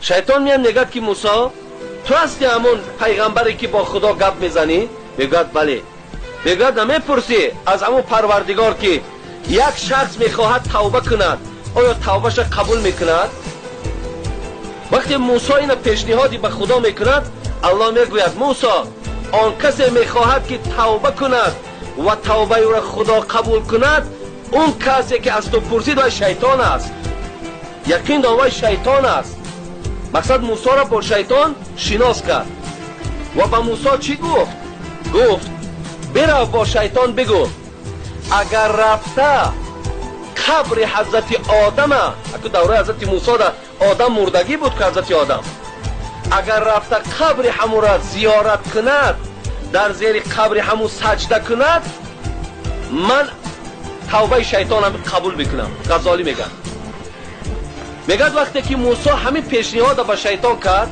شیطان میاد میگد که موسی تو هستی همون پیغمبری که با خدا گپ میزنی؟ میگد بله. میگد نمیپرسی از همون پروردگار که یک شخص میخواهد توبه کند آیا توبهش قبول میکند؟ وقتی موسی این پیشنهادی به خدا میکند الله میگوید موسی آن کسی میخواهد که توبه کند و توبه او را خدا قبول کند اون کسی که از تو پرسید و شیطان است. یقین داوای شیطان است. مقصد موسی را با شیطان شناس کرد و با موسی چی گفت؟ گفت برو با شیطان بگو اگر رفته قبر حضرت آدم اگه دوره حضرت موسی در آدم مردگی بود که حضرت آدم اگر رفته قبر همون را زیارت کند در زیر قبر همون سجده کند من توبه شیطانم قبول بکنم. غزالی میگد وقتی که موسی همین پیشنهاد به شیطان کرد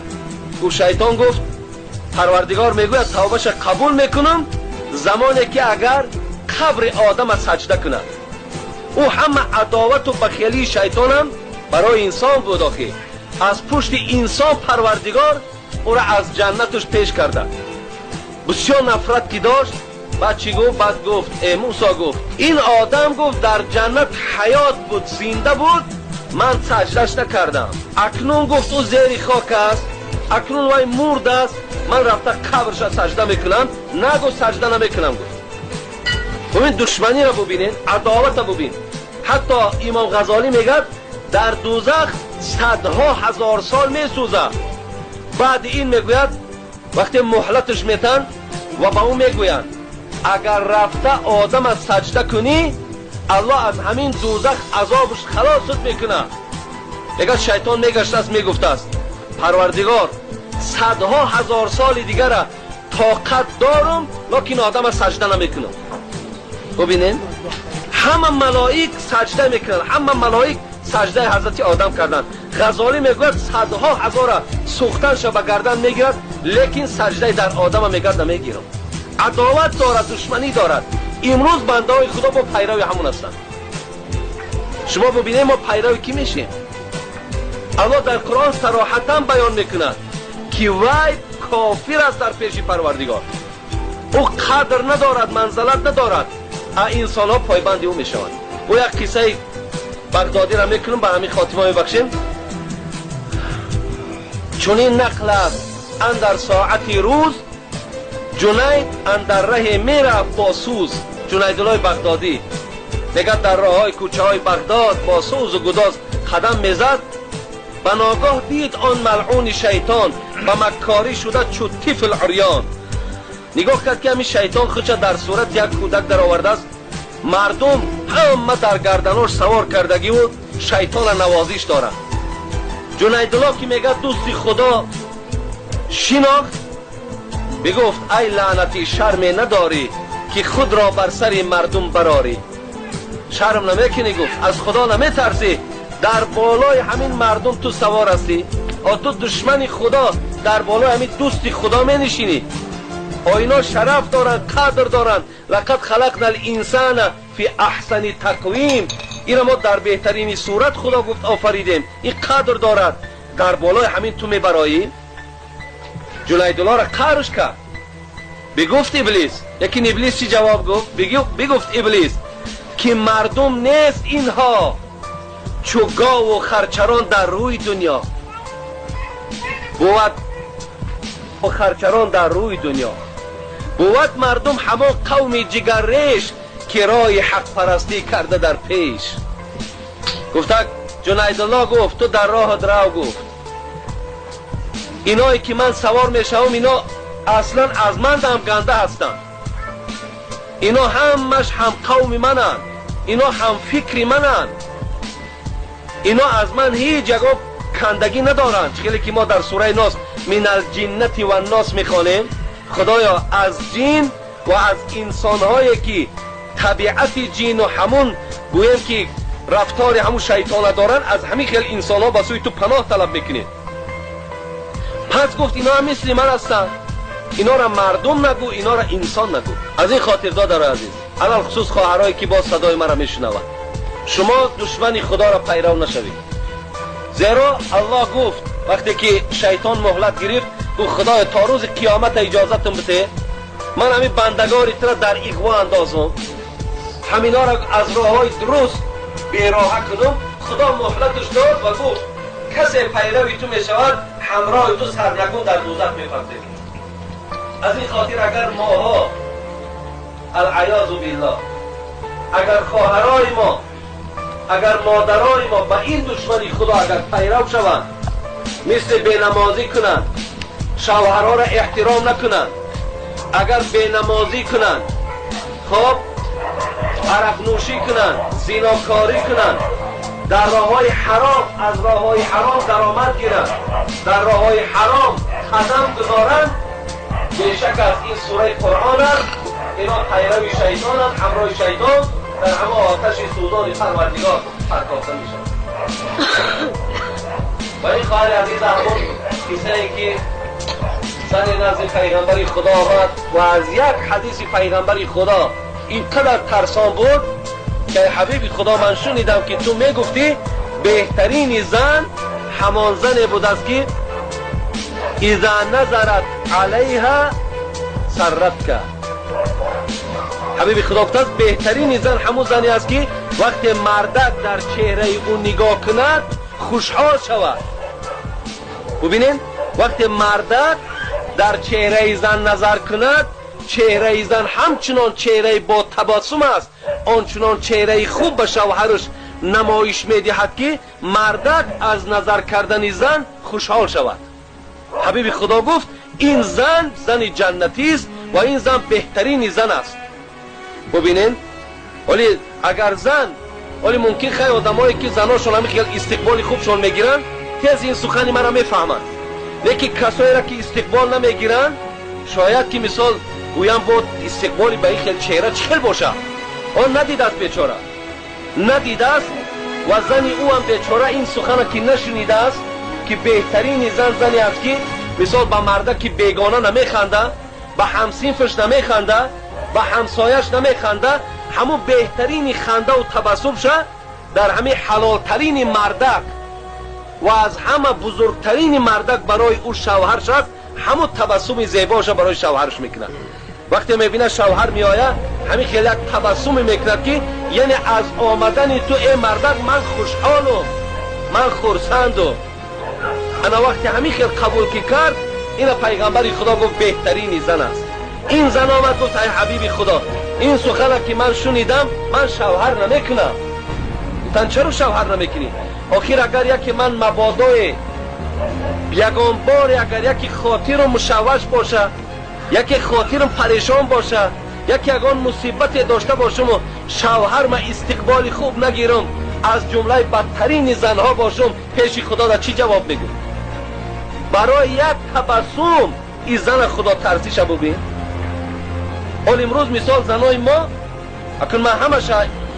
او شیطان گفت پروردگار میگوید توبهش قبول میکنم زمانی که اگر قبر آدم سجده کند. او همه عداوت و بخیلی شیطانم برای انسان بود که از پشت انسان پروردگار او را از جنتش پیش کرده. بسیار نفرت که داشت بعد چی گفت؟ بعد گفت موسی گفت این آدم گفت در جنت حیات بود زنده بود من سجدش نکردم اکنون گفت او زیر خاک است اکنون وای مرد است من رفته قبرش سجده میکنم نگو سجده نمیکنم. گفت ببین دشمنی را ببینین عداوت را ببین. حتی امام غزالی میگه در دوزخ صدها هزار سال میسوزه. بعد این میگوید وقتی مهلتش میتن و با اون میگویند اگر رفته آدم از سجده کنی الله از همین دوزخ عذابش خلاصت میکنه. میگه شیطان میگشت است میگفته است پروردگار صدها هزار سال دیگر طاقت دارم لکن آدم از سجده نمیکنم. ببینین همه ملائک سجده میکنن همه ملائک سجده حضرت آدم کردن. غزالی میگوید صدها هزار سوختنش به گردن میگیرد لیکن سجده در آدم میگرد نمیگیرم. عداوت دارد دشمنی دارد. امروز بنده های خدا با پیروی همون هستند. شما ببینید ما پیروی کی میشیم؟ الله در قرآن صراحتا بیان میکند که وی کافر است در پیش پروردگار. او قدر ندارد منزلت ندارد. انسان ها پایبند او میشوند. او یک قصه بغدادی را میکنم به همین خاتمه میبخشیم. چنین نقل است اندر ساعتی روز جنید اندر ره میرفت با سوز. جنیدالله بغدادی میگه در راه های کوچه های بغداد با سوز و گداز قدم میزد به ناگاه دید آن ملعون شیطان و مکاری شده چو طفل عریان. نگاه کرد که همین شیطان خودش در صورت یک کودک در آورده است. مردم همه در گردناش سوار کردگی و شیطان نوازش دارد. جنیدالله که میگه دوستی خدا شناخت بگفت ای لعنتی شرمی نداری که خود را بر سر مردم براری. شرم نمیکنی گفت از خدا نمیترسی در بالای همین مردم تو سوار هستی. تو دشمن خدا در بالای همین دوستی خدا می نشینی. اینا شرف دارن قدر دارن. لقد خلقنا الانسان فی احسن تقویم. اینا ما در بهترین صورت خدا گفت آفریدیم. این قدر دارد در بالای همین تو میبرایی. جنیدالله را قهرش کرد. بگفت ابلیس. لیکن ابلیس چی جواب گفت؟ بگفت ابلیس که مردم نیست اینها چو گاو و خرچران در روی دنیا. بود و خرچران در روی دنیا بود مردم همه قوم جگرریش که راه حق پرستی کرده در پیش. گفت جنیدالله گفت تو در راه درو. گفت اینایی که من سوار میشم اینا اصلا از من هم گنده هستن. اینا همش هم قوم منن. اینا هم فکری منن. اینا از من هیچ جگه کندگی ندارن. خیلی که ما در سوره ناس من الجنت و الناس میخوانیم خدایا از جن و از انسان هایی که طبیعت جن و همون گویم که رفتار همون شیطان دارن از همین خیلی انسان ها بسوی تو پناه طلب میکنید. پس گفت اینا هم مثل من هستن. اینا را مردم نگو اینا را انسان نگو. از این خاطر دادر عزیز علال خصوص خواهرایی که با صدای مرا میشنوند شما دشمن خدا را پیرو نشوید. زیرا الله گفت وقتی که شیطان مهلت گرفت او خدای تا روز قیامت اجازتم بده من همین بندگاری تو در اغوا اندازم، همینا را از راه های درست بیراه کنم. خدا مهلتش داد و گفت کسی پیروی تو می شود همراه تو سرنگون در دوزخ می پرده. از این خاطر اگر ماها العیاذ بالله، اگر خواهرای ما، اگر مادرای ما به این دشمنی خدا اگر پیرو شوند، مثل بینمازی کنند، شوهرها را احترام نکنند، اگر بینمازی کنند، خب عرق نوشی کنند، زیناکاری کنند، در راه های حرام از راه های حرام درآمد گیرند، در راه های حرام قدم گذارند، بیشک از این سوره قرآن است اینا پیرو شیطان است، همراه شیطان در همه آتش سوزان پروردگار پرتافته میشن. و این خواهر عزیز همون کسایی که زن نزد پیغمبر خدا آمد و از یک حدیث پیغمبر خدا اینقدر ترسان بود که حبیب خدا من شنیدم که تو میگفتی بهترین زن همان زن بود است که اذا نظرت علیها سرتک. حبیب خدا گفت است بهترین زن همون زنی است که وقتی مردک در چهره او نگاه کند خوشحال شود. ببینین وقتی مردک در چهره زن نظر کند، چهره زن همچنان چهره با تبسم است، آنچنان چهره خوب به شوهرش نمایش میدهد که مردک از نظر کردن زن خوشحال شود. حبیب خدا گفت این زن زن جنتی است و این زن بهترین زن است. ببینین ولی اگر زن، ولی ممکن خیلی آدمایی که زناشون همین خیلی استقبال خوبشون میگیرن تیز این سخنی من را میفهمند، لیکن کسایی را که استقبال نمیگیرن شاید که مثال گویم بود استقبالی به این خیلی چهره چخل باشه، آن ندیده است بیچاره، ندیده است و زن او هم بیچاره این سخن که نشنیده است که بهترین زن زنی است که مثال به مرده که بیگانه نمیخنده، به همسینفش نمیخنده، به همسایش نمیخنده، همون بهترین خنده و تبسم شه در همه حلالترین مردک و از همه بزرگترین مردک برای او شوهرش است، همون تبسم زیباش برای شوهرش میکنه. وقتی میبینه شوهر میآید همین خیلی یک تبسم میکند که یعنی از آمدن تو ای مردک من خوشحالم، من خرسندم. انا وقتی همین خیلی قبول که کرد این پیغمبر خدا گفت بهترین زن است. این زن آمد گفت ای حبیب خدا این سخن که من شنیدم من شوهر نمیکنم. تن چرا شوهر نمیکنی؟ آخر اگر یکی من مبادای یگان بار اگر یکی خاطرم مشوش باشه، یکی خاطرم پریشان باشه، یکی اگان مصیبت داشته باشم و شوهر ما استقبال خوب نگیرم، از جمله بدترین زنها باشم، پیش خدا در چی جواب میگم؟ برای یک تبسم این زن خدا ترسیش ببین. حال امروز مثال زنای ما اکن من همش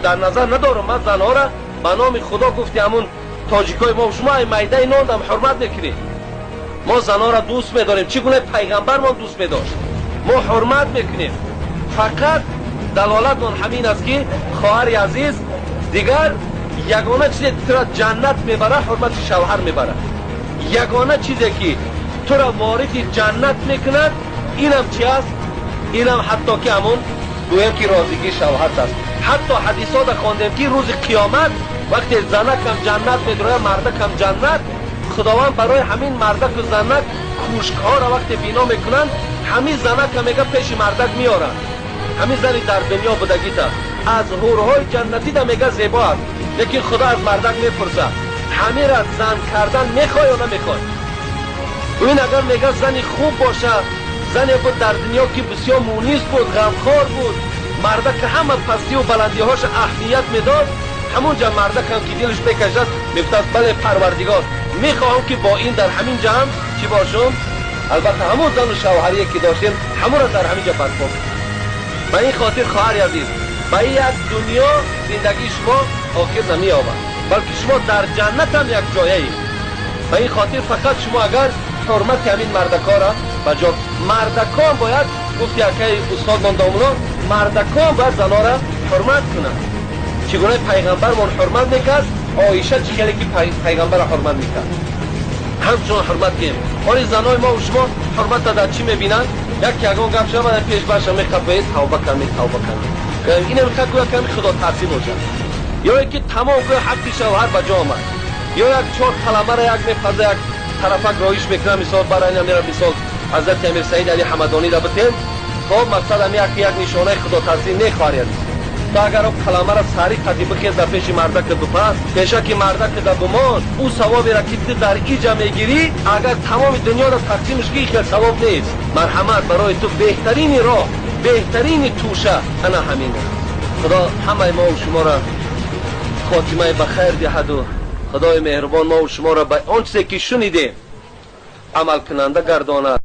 در نظر ندارم، من زنها را به نام خدا گفتی همون تاجیکای ما شما میده نان هم حرمت میکنیم، ما زنها را دوست میداریم چگونه پیغمبر ما دوست میداشت، ما حرمت میکنیم. فقط دلالت آن همین است که خواهر عزیز دیگر یگانه چیزی تو را جنت میبره حرمت شوهر میبره، یگانه چیزی که تو را وارد جنت میکند اینم چی است؟ اینم حتی که همون گویم که رازیگی شوهر است. حتی حدیثات خواندیم که روز قیامت وقتی زنک هم جنت میدره مردک هم جنت، خداوند برای همین مردک و زنک کوشک‌ها را وقتی بینا میکنن همین زنک هم میگه پیش مردک میارن، همین زنی در دنیا بودگیت از حورهای جنتی دا میگه زیبا است، لیکن خدا از مردک میپرسه همین را زن کردن میخوای یا نمیخوای؟ این اگر میگه زنی خوب باشه، زنی بود در دنیا که بسیار مونیس بود، غمخوار بود، مردک همه پستی و بلندی هاش اهمیت میداد، همونجا مردک هم که دلش بکشد میفتست بله پروردگار میخواهم که با این در همین جمع چی باشم، البته همون زن و شوهری که داشتیم همون را در همین جا برپا. به این خاطر خواهر عزیز به یک دنیا زندگی شما آخر نمی آمد، بلکه شما در جنت هم یک جایه اید. به این خاطر فقط شما اگر حرمت همین مردکا را بجا، مردکان باید گفتی که استاد ماندامونا مردکان باید زنا را حرمت کنند. چگونه پیغمبر من حرمت میکرد، عایشه چه خیلی که پیغمبر را حرمت میکرد. همچون حرمت کنیم. آری زنای ما و شما حرمت را در چی میبینند؟ یک یگان گپ شود پیش باشه میخوابید توبه کنید توبه کنید. این میخواد گویا که خدا تحصیل باشد یا که تمام گویا حق شوهر به جا آمد یا یک چهار کلمه را یک میپزه یک طرفک رایش میکنه مثال برای نمیره مثال حضرت امیر سعید علی حمدانی را بتیم خب مقصد هم یک نشانه خدا تحصیل نخواهد تا اگر او کلمه را سریع قدی بخیز در پیش مرده که بپس پیشه که مرده که در بمان او ثوابی را که در اینجا میگیری اگر تمام دنیا را تقسیمش که خیلی ثواب نیست. مرحمت برای تو بهترین راه بهترین توشه انا همین خدا همه ما و شما را خاتمه بخیر دهد و خدای مهربان ما و شما را به آن چیزی که شنیدیم عمل کننده گرداند.